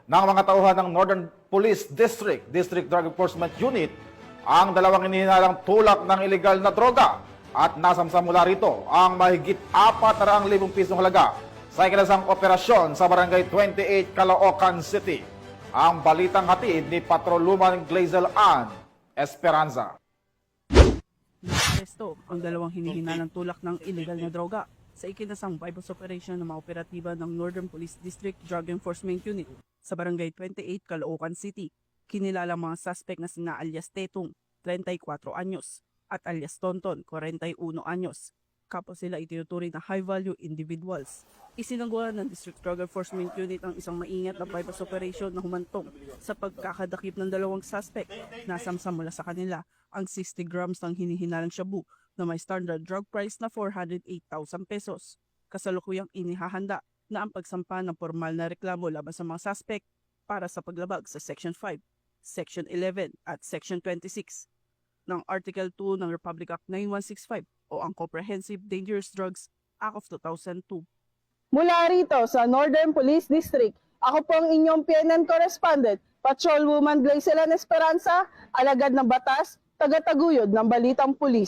ng mga tauhan ng Northern Police District Drug Enforcement Unit ang dalawang inihinalang tulak ng ilegal na droga at nasamsam mula rito ang mahigit 400,000 pisong halaga sa ikinasang operasyon sa Barangay 28, Caloocan City. Ang balitang hatid ni Patrolwoman Glazel Ann Esperanza. Naaresto ang dalawang hinihinalang tulak ng illegal na droga sa ikinasang bypass operation ng mga operatiba ng Northern Police District Drug Enforcement Unit sa Barangay 28, Caloocan City. Kinilala mga suspect na sina alias Tetong, 34 anyos, at alias Tonton, 41 anyos. Kapos sila itinuturing na high-value individuals. Isinagawa ng District Drug Enforcement Unit ang isang maingat na bypass operation na humantong sa pagkakadakip ng dalawang suspect. Nasamsam mula sa kanila ang 60 grams ng hinihinalang shabu na may standard drug price na 408,000 pesos. Kasalukuyang inihahanda na ang pagsampa ng formal na reklamo laban sa mga suspect para sa paglabag sa Section 5, Section 11 at Section 26 ng Article 2 ng Republic Act 9165 o ang Comprehensive Dangerous Drugs Act of 2002. Mula rito sa Northern Police District, ako po ang inyong PNN correspondent, Patrolwoman Glazel Ann Esperanza, alagad ng batas, tagataguyod ng Balitang Pulis.